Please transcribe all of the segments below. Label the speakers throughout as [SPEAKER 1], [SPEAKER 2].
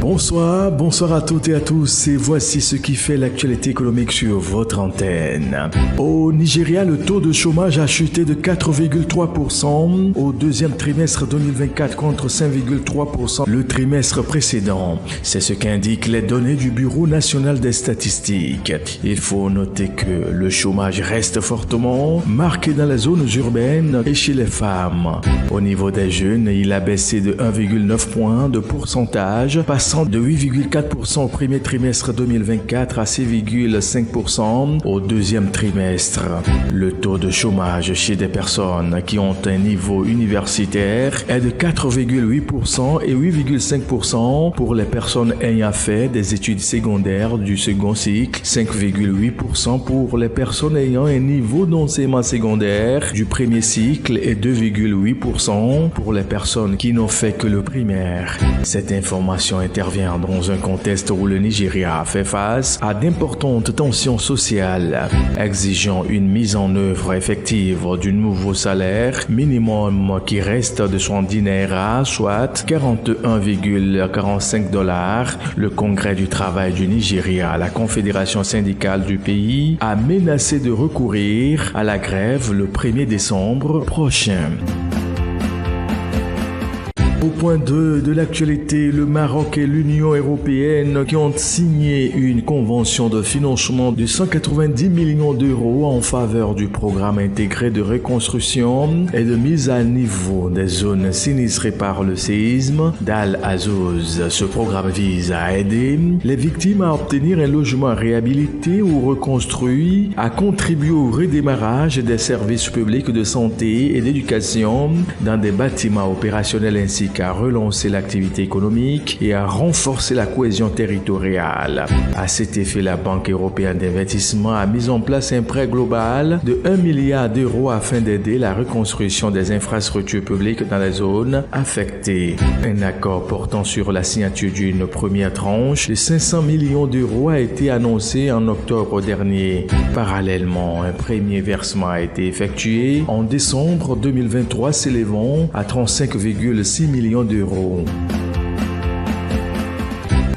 [SPEAKER 1] Bonsoir à toutes et à tous, et voici ce qui fait l'actualité économique sur votre antenne. Au Nigeria, le taux de chômage a chuté de 4,3% au deuxième trimestre 2024 contre 5,3% le trimestre précédent. C'est ce qu'indiquent les données du Bureau national des statistiques. Il faut noter que le chômage reste fortement marqué dans les zones urbaines et chez les femmes. Au niveau des jeunes, il a baissé de 1,9 points de pourcentage, passant de 8,4% au premier trimestre 2024 à 6,5% au deuxième trimestre. Le taux de chômage chez des personnes qui ont un niveau universitaire est de 4,8% et 8,5% pour les personnes ayant fait des études secondaires du second cycle, 5,8% pour les personnes ayant un niveau d'enseignement secondaire du premier cycle et 2,8% pour les personnes qui n'ont fait que le primaire. Cette information intervient dans un contexte où le Nigeria fait face à d'importantes tensions sociales, exigeant une mise en œuvre effective du nouveau salaire minimum qui reste de son dinara, soit 41,45 $. Le Congrès du travail du Nigeria, la confédération syndicale du pays, a menacé de recourir à la grève le 1er décembre prochain. Au point 2 de l'actualité, le Maroc et l'Union européenne qui ont signé une convention de financement de 190 millions d'euros en faveur du programme intégré de reconstruction et de mise à niveau des zones sinistrées par le séisme d'Al Azouz. Ce programme vise à aider les victimes à obtenir un logement réhabilité ou reconstruit, à contribuer au redémarrage des services publics de santé et d'éducation dans des bâtiments opérationnels ainsi qu'à relancer l'activité économique et à renforcer la cohésion territoriale. À cet effet, la Banque européenne d'investissement a mis en place un prêt global de 1 milliard d'euros afin d'aider la reconstruction des infrastructures publiques dans les zones affectées. Un accord portant sur la signature d'une première tranche de 500 millions d'euros a été annoncé en octobre dernier. Parallèlement, un premier versement a été effectué en décembre 2023 s'élevant à 35,6 millions d'euros.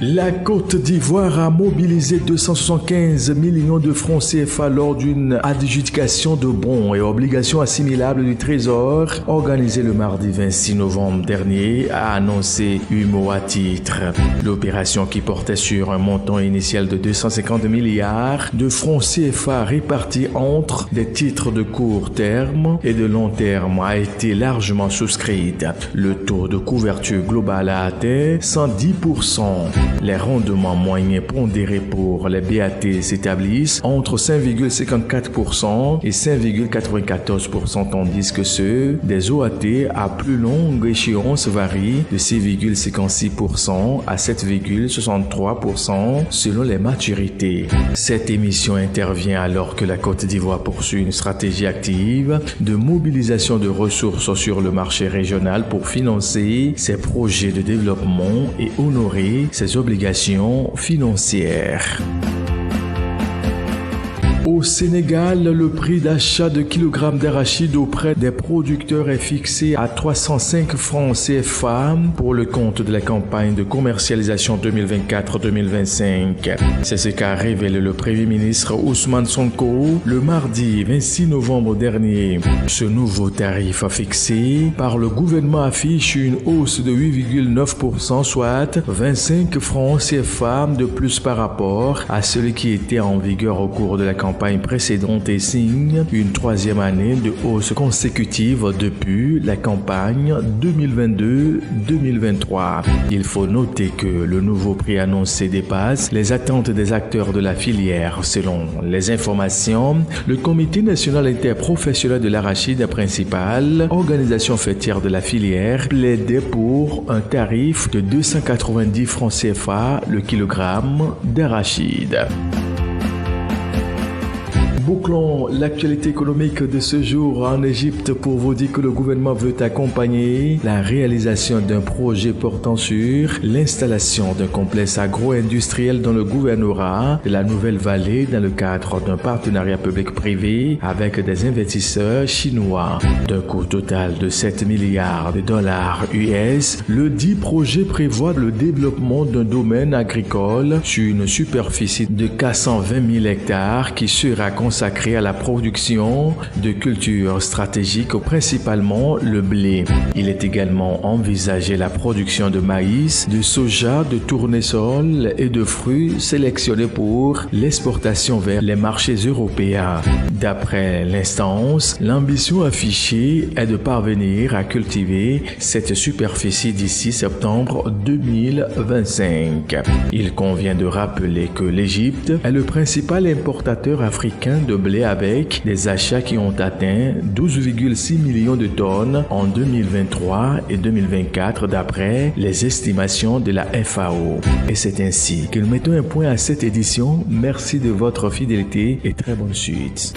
[SPEAKER 1] La Côte d'Ivoire a mobilisé 275 millions de francs CFA lors d'une adjudication de bons et obligations assimilables du Trésor organisée le mardi 26 novembre dernier, a annoncé Humo à titre. L'opération, qui portait sur un montant initial de 250 milliards de francs CFA répartis entre des titres de court terme et de long terme, a été largement souscrite. Le taux de couverture global a atteint 110%. Les rendements moyens pondérés pour les BAT s'établissent entre 5,54% et 5,94%, tandis que ceux des OAT à plus longue échéance varient de 6,56% à 7,63% selon les maturités. Cette émission intervient alors que la Côte d'Ivoire poursuit une stratégie active de mobilisation de ressources sur le marché régional pour financer ses projets de développement et honorer ses obligations financières. Au Sénégal, le prix d'achat de kilogrammes d'arachide auprès des producteurs est fixé à 305 francs CFA pour le compte de la campagne de commercialisation 2024-2025. C'est ce qu'a révélé le Premier ministre Ousmane Sonko le mardi 26 novembre dernier. Ce nouveau tarif fixé par le gouvernement affiche une hausse de 8,9%, soit 25 francs CFA de plus par rapport à celui qui était en vigueur au cours de la campagne précédente et signe une troisième année de hausse consécutive depuis la campagne 2022-2023. Il faut noter que le nouveau prix annoncé dépasse les attentes des acteurs de la filière. Selon les informations, le Comité national interprofessionnel de l'arachide, principale organisation faîtière de la filière, plaidait pour un tarif de 290 francs CFA le kilogramme d'arachide. Bouclons l'actualité économique de ce jour en Égypte pour vous dire que le gouvernement veut accompagner la réalisation d'un projet portant sur l'installation d'un complexe agro-industriel dans le gouvernorat de la Nouvelle-Vallée dans le cadre d'un partenariat public-privé avec des investisseurs chinois. D'un coût total de 7 milliards de dollars US, le dit projet prévoit le développement d'un domaine agricole sur une superficie de 420 000 hectares qui sera consacré à la production de cultures stratégiques, principalement le blé. Il est également envisagé la production de maïs, de soja, de tournesol et de fruits sélectionnés pour l'exportation vers les marchés européens. D'après l'instance, l'ambition affichée est de parvenir à cultiver cette superficie d'ici septembre 2025. Il convient de rappeler que l'Égypte est le principal importateur africain de blé avec des achats qui ont atteint 12,6 millions de tonnes en 2023 et 2024 d'après les estimations de la FAO. Et c'est ainsi que nous mettons un point à cette édition. Merci de votre fidélité et très bonne suite.